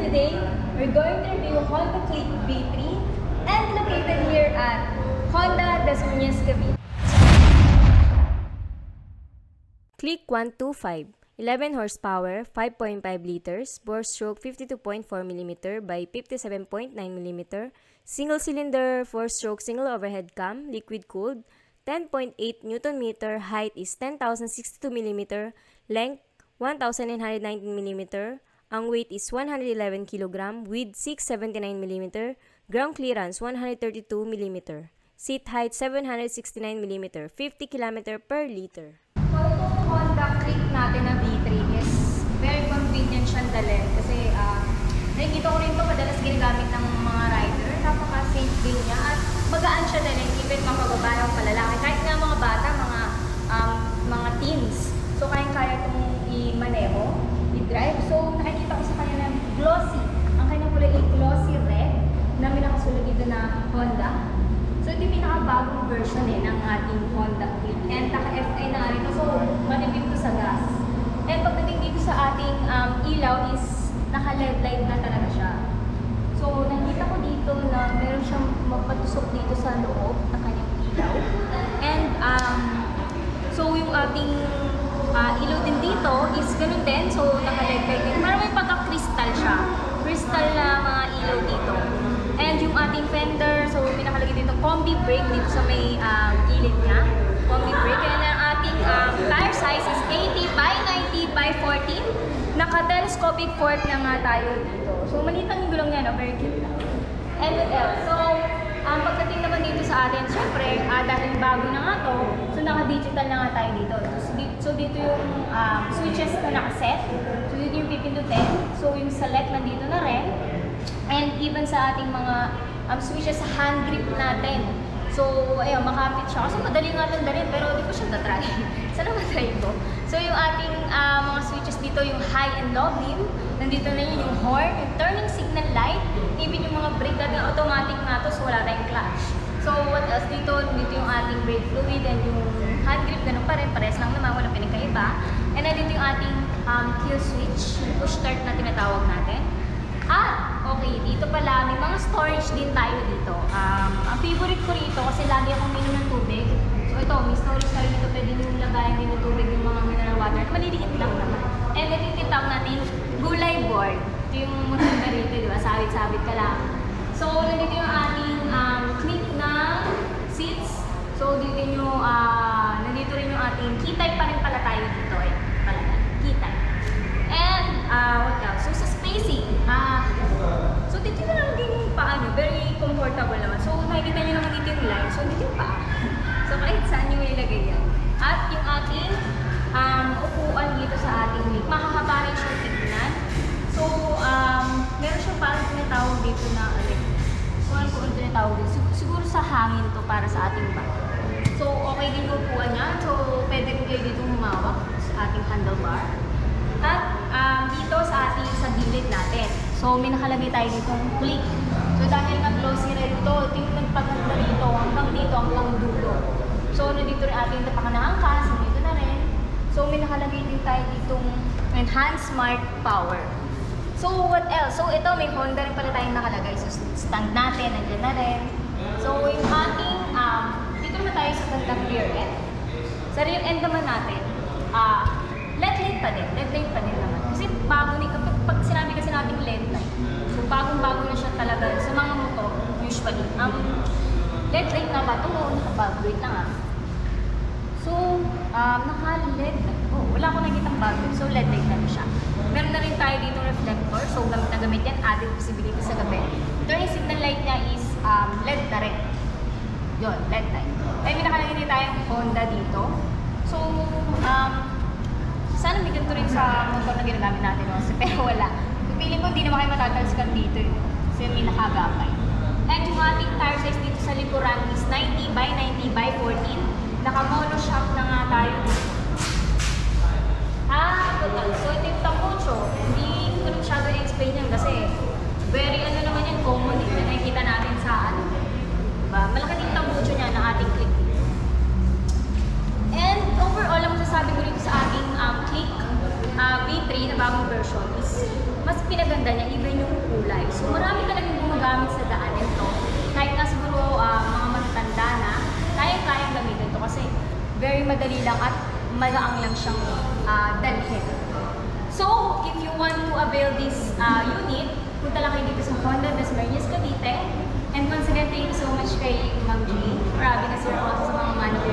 today, we're going to review Honda Click V3 and located here at Honda Das Muñez, Cavite. Click 125, 11 horsepower, 5.5 liters, bore stroke 52.4 mm by 57.9 mm, single cylinder, 4-stroke single overhead cam, liquid cooled, 10.8 Nm, height is 10,062 mm, length 1,919 mm, ang weight is 111 kg, width 679 mm, ground clearance 132 mm, seat height 769 mm, 50 km per liter. So itong Honda Click natin na V3 is very convenient siyang dalhin kasi nakikita ko rin ito madalas ginagamit ng mga rider. Napaka-safe din niya at magaan siya dalhin even mga babae o palalaki. Kahit nga mga bata, mga teens. So kayang-kaya itong i-maneho, i-drive. So nakikita ko sa kanya na glossy. Ang kanyang kulay ay glossy red na may nakasulat dito na Honda. So ito yung pinakabagong version ng ating Honda Click. And naka-FI na nga rin. So matipid ito sa gas. And pagdating dito sa ating ilaw is naka-LED light na talaga siya. So nakita ko dito na meron siyang mapatusok dito sa loob ng kanyang ilaw. And so yung ating ilaw din dito is ganun din. So naka-LED light din. Parang may pagka-crystal siya. Crystal na mga ilaw dito. And yung ating fender, so pinakalagay dito combi brake dito sa may gilid niya. Combi brake. And ang ating tire size is 80 by 90 by 14. Naka-telescopic fork na nga tayo dito. So maliit ang gulong niya, no? Very cute lang. And what else? So, pagdating naman dito sa atin, syempre, dahil bago na nga to, so naka-digital na nga tayo dito. So dito yung switches na nakaset. So dito yung pipindutin. So yung select nandito na rin. And even sa ating mga switches sa hand grip natin. So, ayun, makapit siya. Kasi madali nga itong dalhin, pero hindi ko siya na-try. Sana matry ko. So, yung ating mga switches dito, yung high and low beam. Nandito na yun yung horn, yung turning signal light. Even yung mga brake natin, automatic na to, so wala tayong clutch. So, what else dito? Dito yung ating brake fluid and yung hand grip, ganun pa rin. Pares lang naman, walang pinagkaiba. And then dito yung ating kill switch, yung push start na tinatawag natin. Okay, dito pala, may mga storage din tayo dito. Ang favorite ko rito kasi lagi akong minom ng tubig. So ito, may storage tayo dito. Pwede nyo lagayan din ng tubig yung mga mineral water. Maliliit lang naman. And then yung titawag natin, gulay board. Ito yung muna rito, di ba? Sabit-sabit ka lang. So, nandito yung ating clip ng seats. So, nandito rin yung ating key type pa rin pala tayo dito. Key type. And, what else? So, sa spacing, so dito na lang din yung paa nyo. Very comfortable naman. So, nakikita nyo naman dito yung line. So, dito yung paa. So, kahit saan nyo ilagay yan. At yung ating upuan dito sa ating mic, makakaba rin siya tignan. So, meron siya parang tinatawag dito na, kung ano po tinatawag dito. Siguro sa hangin to para sa ating back. So, okay din yung upuan niya. So, pwede rin kayo dito humawak sa ating handlebar. At dito sa ating sa gilid natin. So, may nakalagay tayo ditong click. So, dahil nga glossy red to, ito yung nagpaganda rito, hanggang dulo. So, nandito rin ating tapakanahangkas, nandito na rin. So, may nakalagay din tayo ditong enhanced smart power. So, what else? So, ito, may Honda rin pala tayong nakalagay. So, stand natin, nandiyan na rin. So, yung ating, dito naman tayo sa gandang rear end. Sa rear end naman natin, LED light pa din. LED light pa din naman. Kasi bago pag sinabi kasi natin LED light, so bagong-bago na siya talaga sa mga motor, usually. LED light na ba ito? Naka-bug-light na nga. So, naka-LED light. Wala akong nakikitang bug-light. So, LED light na siya. Meron na rin tayo dito reflector. So, gamit na gamit yan. Added visibility sa gabi. Turning signal light niya is LED na rin. Yun, LED light. Ay, may nakalagay din tayong Honda dito. So, sana may ganito rin sa motor na ginagamit natin. No? Pero wala. Pipiling ko, hindi naman kayo matatalsikan dito. Kasi may nakagapay. And yung ating tire size dito sa likuran is 90 by 90 by 14. Naka-monoshock na nga tayo dito. So ito yung tambucho. Hindi ko rin masyado i-explain yan kasi very naman yan, common din na nakikita natin sa diba? Malaki din tambucho niya ng ating click. And overall, ang masasabi ko dito sa ating click V3 na bagong version is mas pinaganda niya, even yung kulay. So marami talagang gumagamit sa daan nito. Kahit na siguro mga matatanda na, kaya-kayang gamitin ito kasi very madali lang at magaang lang siyang dalhin. So, if you want to avail this unit, punta lang kayo dito sa Honda Dasmariñas, Cavite. And once again, thank you so much kay Ma'am G for having us here also sa mga manual